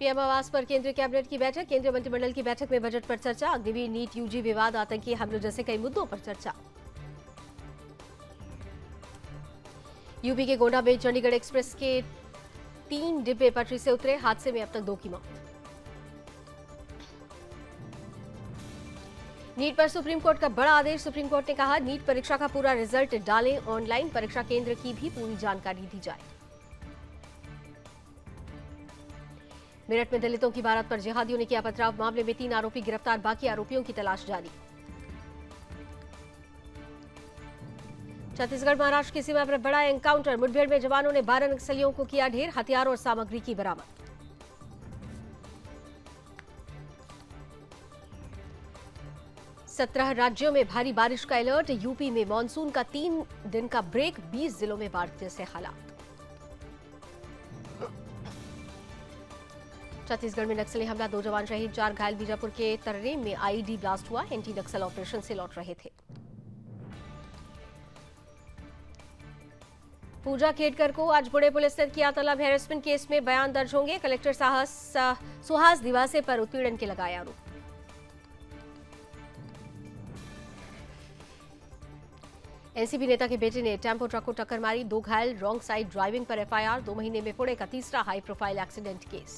PM आवास पर केंद्रीय कैबिनेट की बैठक। केंद्रीय मंत्रिमंडल की बैठक में बजट पर चर्चा। अग्निवीर, नीट, यूजी विवाद, आतंकी हमलों जैसे कई मुद्दों पर चर्चा। यूपी के गोंडा में चंडीगढ़ एक्सप्रेस के 3 डिब्बे पटरी से उतरे। हादसे में अब तक 2 की मौत। नीट पर सुप्रीम कोर्ट का बड़ा आदेश। सुप्रीम कोर्ट ने कहा, नीट परीक्षा का पूरा रिजल्ट डालें ऑनलाइन। परीक्षा केंद्र की भी पूरी जानकारी दी जाए। मेरठ में दलितों की बारात पर जिहादियों ने किया पथराव। मामले में 3 आरोपी गिरफ्तार, बाकी आरोपियों की तलाश जारी। छत्तीसगढ़ महाराष्ट्र की सीमा पर बड़ा एनकाउंटर। मुठभेड़ में जवानों ने 12 नक्सलियों को किया ढेर। हथियार और सामग्री की बरामद। सत्रह राज्यों में भारी बारिश का अलर्ट। यूपी में मानसून का 3 दिन का ब्रेक। 20 जिलों में बाढ़ जैसे हालात। छत्तीसगढ़ में नक्सली हमला, 2 जवान शहीद, 4 घायल। बीजापुर के तर्रेम में आईईडी ब्लास्ट हुआ। एंटी नक्सल ऑपरेशन से लौट रहे थे। पूजा खेडकर को आज पुणे पुलिस ने किया तलब। हैरेसमेंट केस में बयान दर्ज होंगे। कलेक्टर सुहास दिवासे पर उत्पीड़न के लगाए आरोप। एनसीपी नेता के बेटे ने टेम्पो ट्रक को टक्कर मारी। 2 घायल। रॉन्ग साइड ड्राइविंग पर एफआईआर। 2 महीने में पुणे का तीसरा high profile accident case.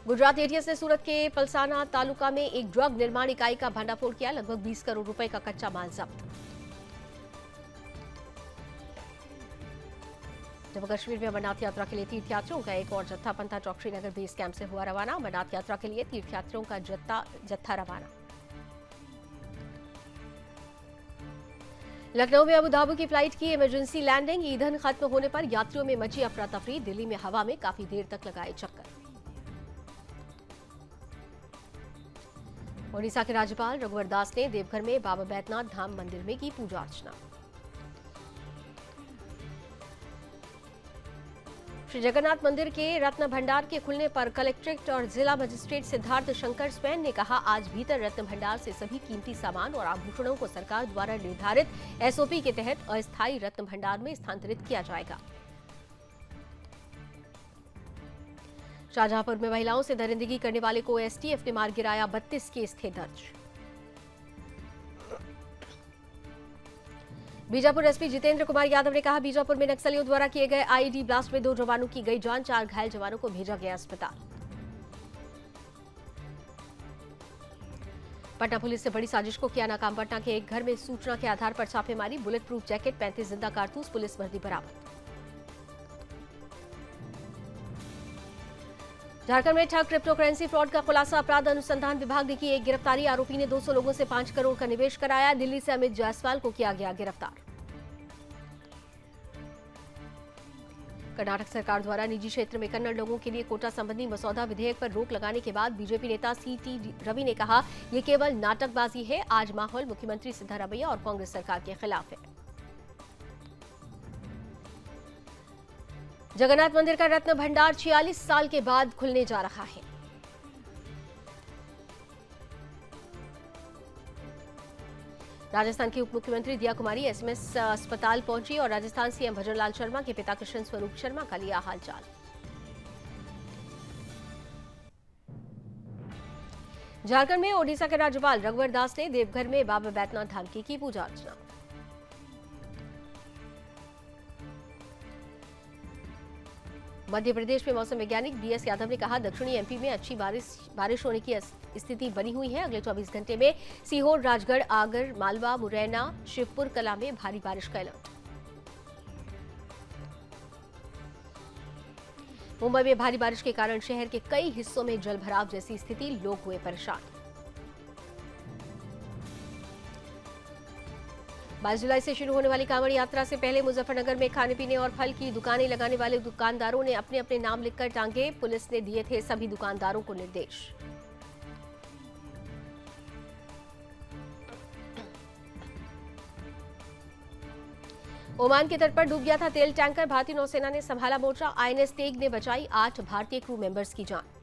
Gujarat ATS ने सूरत के पलसाना तालुका में एक ड्रग निर्माण इकाई का भंडाफोड़ किया। लगभग 20 करोड़ रुपए का कच्चा माल जब्त। जम्मू कश्मीर में अमरनाथ यात्रा के लिए तीर्थयात्रियों का एक और जत्था पंथा चौक श्रीनगर बेस कैंप से हुआ रवाना। अमरनाथ यात्रा के लिए तीर्थयात्रियों का जत्था रवाना। लखनऊ में अबुधाबी की फ्लाइट की इमरजेंसी लैंडिंग। ईंधन खत्म होने पर यात्रियों में मची अफरा तफरी। दिल्ली में हवा में काफी देर तक लगाए चक्कर। ओडिशा के राज्यपाल रघुवर दास ने देवघर में बाबा बैद्यनाथ धाम मंदिर में की पूजा अर्चना। श्री जगन्नाथ मंदिर के रत्न भंडार के खुलने पर कलेक्ट्रेट और जिला मजिस्ट्रेट सिद्धार्थ शंकर स्वैन ने कहा, आज भीतर रत्न भंडार से सभी कीमती सामान और आभूषणों को सरकार द्वारा निर्धारित एसओपी के तहत अस्थायी रत्न भंडार में स्थानांतरित किया जाएगा। शाहजहांपुर में महिलाओं से दरिंदगी करने वाले को एसटीएफ ने मार गिराया। 32 केस थे दर्ज। बीजापुर एसपी जितेंद्र कुमार यादव ने कहा, बीजापुर में नक्सलियों द्वारा किए गए आईईडी ब्लास्ट में 2 जवानों की गई जान। 4 घायल जवानों को भेजा गया अस्पताल। पटना पुलिस से बड़ी साजिश को किया नाकाम। पटना के एक घर में सूचना के आधार पर छापेमारी। बुलेट प्रूफ जैकेट, 35 जिंदा कारतूस, पुलिस वर्दी बरामद। झारखंड में ठग क्रिप्टो करेंसी फ्रॉड का खुलासा। अपराध अनुसंधान विभाग ने की एक गिरफ्तारी। आरोपी ने 200 लोगों से 5 करोड़ का निवेश कराया। दिल्ली से अमित जायसवाल को किया गया गिरफ्तार। कर्नाटक सरकार द्वारा निजी क्षेत्र में कन्नड़ लोगों के लिए कोटा संबंधी मसौदा विधेयक पर रोक लगाने के बाद बीजेपी नेता सीटी रवि ने कहा, यह केवल नाटकबाजी है। आज माहौल मुख्यमंत्री सिद्धारमैया और कांग्रेस सरकार के खिलाफ है। जगन्नाथ मंदिर का रत्न भंडार 46 साल के बाद खुलने जा रहा है। राजस्थान की उप मुख्यमंत्री दिया कुमारी एसएमएस अस्पताल पहुंची और राजस्थान सीएम भजनलाल शर्मा के पिता कृष्ण स्वरूप शर्मा का लिया हालचाल। झारखंड में ओडिशा के राज्यपाल रघुवर दास ने देवघर में बाबा बैद्यनाथ धाम की पूजा अर्चना। मध्य प्रदेश में मौसम वैज्ञानिक बीएस यादव ने कहा, दक्षिणी एमपी में अच्छी बारिश होने की स्थिति बनी हुई है। अगले 24 घंटे में सीहोर, राजगढ़, आगर मालवा, मुरैना, शिवपुर कला में भारी बारिश का अलर्ट। मुंबई में भारी बारिश के कारण शहर के कई हिस्सों में जलभराव जैसी स्थिति, लोग हुए परेशान। 22 जुलाई से शुरू होने वाली कांवड़ यात्रा से पहले मुजफ्फरनगर में खाने पीने और फल की दुकानें लगाने वाले दुकानदारों ने अपने अपने नाम लिखकर टांगे। पुलिस ने दिए थे सभी दुकानदारों को निर्देश। ओमान के तट पर डूब गया था तेल टैंकर। भारतीय नौसेना ने संभाला मोर्चा। आईएनएस तेग ने बचाई 8 भारतीय क्रू मेंबर्स की जान।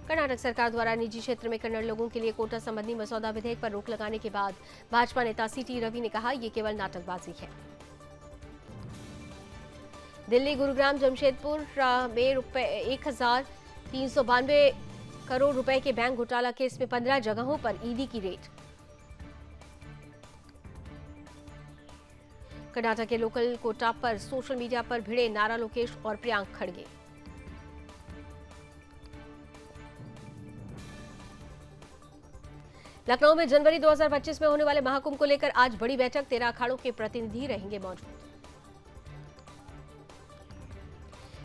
कर्नाटक सरकार द्वारा निजी क्षेत्र में कन्नड़ लोगों के लिए कोटा संबंधी मसौदा विधेयक पर रोक लगाने के बाद भाजपा नेता सीटी रवि ने कहा, ये केवल नाटकबाजी है। दिल्ली, गुरुग्राम, जमशेदपुर में 1,392 करोड़ रुपए के बैंक घोटाला केस में 15 जगहों पर ईडी की रेड। कर्नाटक के लोकल कोटा पर सोशल मीडिया पर भिड़े नारा लोकेश और प्रियांक खड़गे। लखनऊ में जनवरी 2025 में होने वाले महाकुंभ को लेकर आज बड़ी बैठक, 13 अखाड़ों के प्रतिनिधि रहेंगे मौजूद।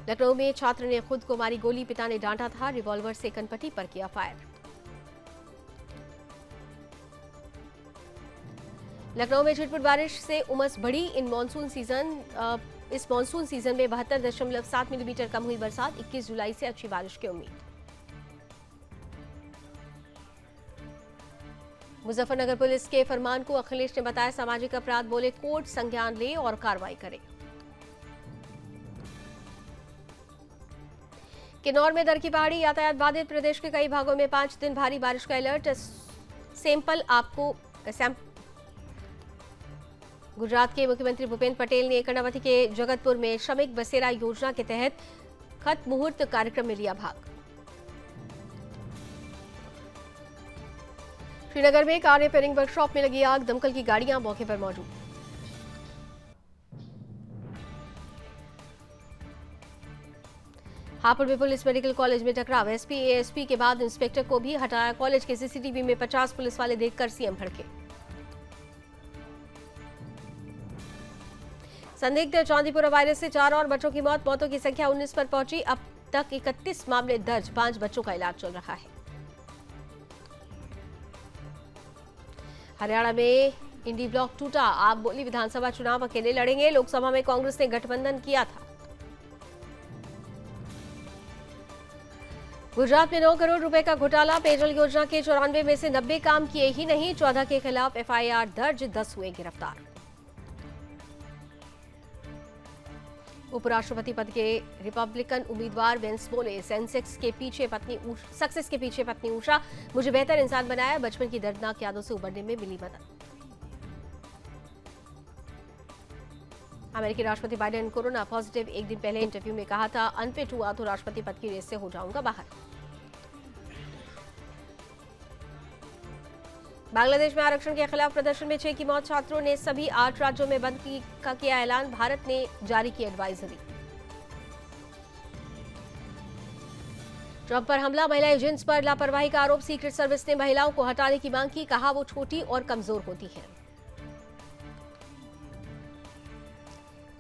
लखनऊ में छात्र ने खुद को मारी गोली, पिता ने डांटा था, रिवॉल्वर से कनपटी पर किया फायर। लखनऊ में छिटपुट बारिश से उमस बढ़ी। इस मानसून सीजन में 72.7 मिलीमीटर कम हुई बरसात। 21 जुलाई से अच्छी बारिश की उम्मीद। मुजफ्फरनगर पुलिस के फरमान को अखिलेश ने बताया सामाजिक अपराध, बोले कोर्ट संज्ञान ले और कार्रवाई करे। किन्नौर में दर की पहाड़ी, यातायात बाधित। प्रदेश के कई भागों में 5 दिन भारी बारिश का अलर्ट। गुजरात के मुख्यमंत्री भूपेंद्र पटेल ने कर्णावती के जगतपुर में श्रमिक बसेरा योजना के तहत खत मुहूर्त कार्यक्रम में लिया भाग। श्रीनगर में कार रिपेयरिंग वर्कशॉप में लगी आग, दमकल की गाड़ियां मौके पर मौजूद। हापुड़ में पुलिस मेडिकल कॉलेज में टकराव, एसपी एएसपी के बाद इंस्पेक्टर को भी हटाया। कॉलेज के सीसीटीवी में 50 पुलिस वाले देखकर सीएम भड़के। संदिग्ध चांदीपुरा वायरस से 4 और बच्चों की मौत, मौतों की संख्या 19 पर पहुंची। अब तक 31 मामले दर्ज, 5 बच्चों का इलाज चल रहा है। हरियाणा में इंडी ब्लॉक टूटा, आप बोली विधानसभा चुनाव अकेले लड़ेंगे। लोकसभा में कांग्रेस ने गठबंधन किया था। गुजरात में 9 करोड़ रुपए का घोटाला, पेयजल योजना के 94 में से 90 काम किए ही नहीं। 14 के खिलाफ एफआईआर दर्ज, 10 हुए गिरफ्तार। उपराष्ट्रपति पद के रिपब्लिकन उम्मीदवार वेंस बोले, सक्सेस के पीछे पत्नी उषा मुझे बेहतर इंसान बनाया, बचपन की दर्दनाक यादों से उबरने में मिली मदद। अमेरिकी राष्ट्रपति बाइडेन कोरोना पॉजिटिव, एक दिन पहले इंटरव्यू में कहा था अनफिट हुआ तो राष्ट्रपति पद की रेस से हो जाऊंगा बाहर। बांग्लादेश में आरक्षण के खिलाफ प्रदर्शन में 6 की मौत, छात्रों ने सभी 8 राज्यों में बंद का किया ऐलान, भारत ने जारी की एडवाइजरी। ट्रंप पर हमला, महिला एजेंट्स पर लापरवाही का आरोप, सीक्रेट सर्विस ने महिलाओं को हटाने की मांग की, कहा वो छोटी और कमजोर होती हैं।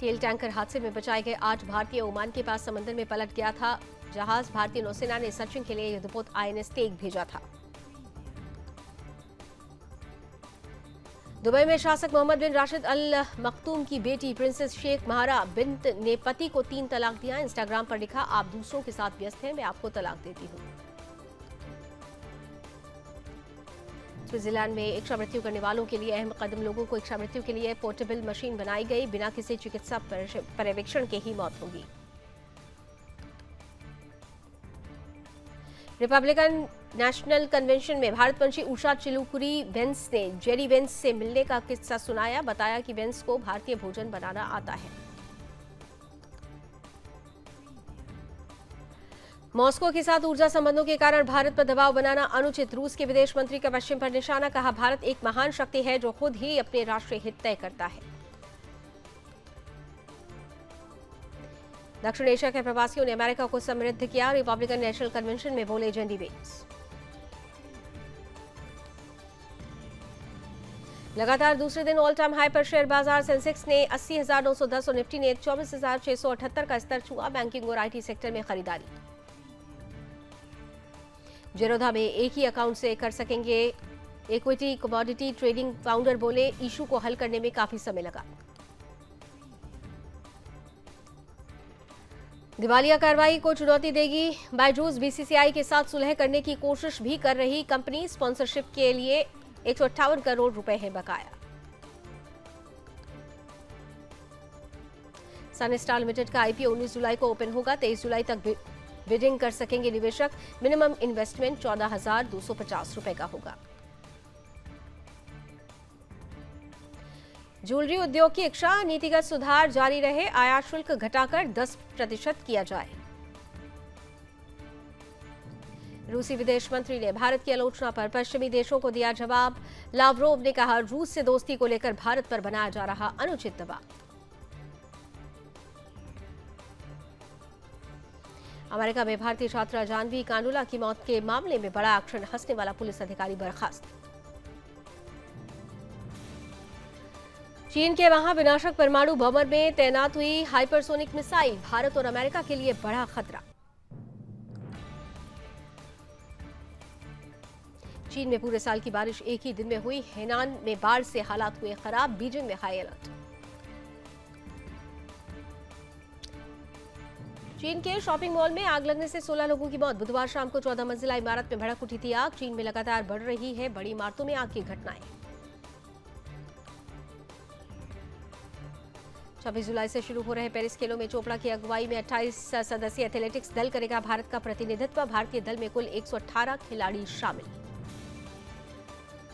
तेल टैंकर हादसे में बचाए गए 8 भारतीय ओमान के पास समंदर में पलट गया था जहाज। भारतीय नौसेना ने सर्चिंग के लिए युद्धपोत आईएनएस टेक भेजा था। दुबई में शासक मोहम्मद बिन राशिद अल मखतूम की बेटी प्रिंसेस शेख महारा बिन्त ने पति को 3 तलाक दिया। इंस्टाग्राम पर लिखा, आप दूसरों के साथ व्यस्त हैं, मैं आपको तलाक देती हूं। स्विट्जरलैंड में इच्छा मृत्यु करने वालों के लिए अहम कदम, लोगों को इच्छा मृत्यु के लिए पोर्टेबल मशीन बनाई गई, बिना किसी चिकित्सा पर्यवेक्षण के ही मौत होगी। रिपब्लिकन नेशनल कन्वेंशन में भारतवंशी उषा चिलुकुरी वेंस ने जेरी वेंस से मिलने का किस्सा सुनाया, बताया कि वेंस को भारतीय भोजन बनाना आता है। मॉस्को के साथ ऊर्जा संबंधों के कारण भारत पर दबाव बनाना अनुचित, रूस के विदेश मंत्री का पश्चिम पर निशाना, कहा भारत एक महान शक्ति है जो खुद ही अपने राष्ट्रीय हित तय करता है। दक्षिण एशिया के प्रवासियों ने अमेरिका को समृद्ध किया, रिपब्लिकन नेशनल कन्वेंशन में बोले जेरी वेंस। लगातार दूसरे दिन ऑल टाइम हाई पर शेयर बाजार, सेंसेक्स ने 80,910 और निफ्टी ने 24,678 का स्तर छुआ। बैंकिंग और आईटी सेक्टर में खरीदारी। जेरोधा में एक ही अकाउंट से कर सकेंगे इक्विटी कमोडिटी ट्रेडिंग, फाउंडर बोले इशू को हल करने में काफी समय लगा। दिवालिया कार्रवाई को चुनौती देगी बायजूस, बीसीसीआई के साथ सुलह करने की कोशिश भी कर रही कंपनी, स्पॉन्सरशिप के लिए 158 करोड़ रुपए है बकाया। सनस्टार लिमिटेड का आईपीओ 19 जुलाई को ओपन होगा, 23 जुलाई तक बिडिंग कर सकेंगे निवेशक। मिनिमम इन्वेस्टमेंट 14,250 रुपए का होगा। ज्वेलरी उद्योग की इच्छा, नीतिगत सुधार जारी रहे, आयात शुल्क घटाकर 10% किया जाए। रूसी विदेश मंत्री ने भारत की आलोचना पर पश्चिमी देशों को दिया जवाब। लावरोव ने कहा, रूस से दोस्ती को लेकर भारत पर बनाया जा रहा अनुचित दबाव। अमेरिका में भारतीय छात्रा जानवी कांडुला की मौत के मामले में बड़ा एक्शन, हंसने वाला पुलिस अधिकारी बर्खास्त। चीन के महाविनाशक परमाणु बमर में तैनात हुई हाइपरसोनिक मिसाइल, भारत और अमेरिका के लिए बड़ा खतरा। चीन में पूरे साल की बारिश एक ही दिन में हुई, हेनान में बाढ़ से हालात हुए खराब, बीजिंग में हाई अलर्ट। चीन के शॉपिंग मॉल में आग लगने से 16 लोगों की मौत। बुधवार शाम को 14 मंजिला इमारत में भड़क उठी थी आग। चीन में लगातार बढ़ रही है बड़ी इमारतों में आग की घटनाएं। 26 जुलाई से शुरू हो रहे पेरिस खेलों में चोपड़ा की अगुवाई में 28 सदस्यीय एथलेटिक्स दल करेगा भारत का प्रतिनिधित्व। भारतीय दल में कुल 118 खिलाड़ी शामिल।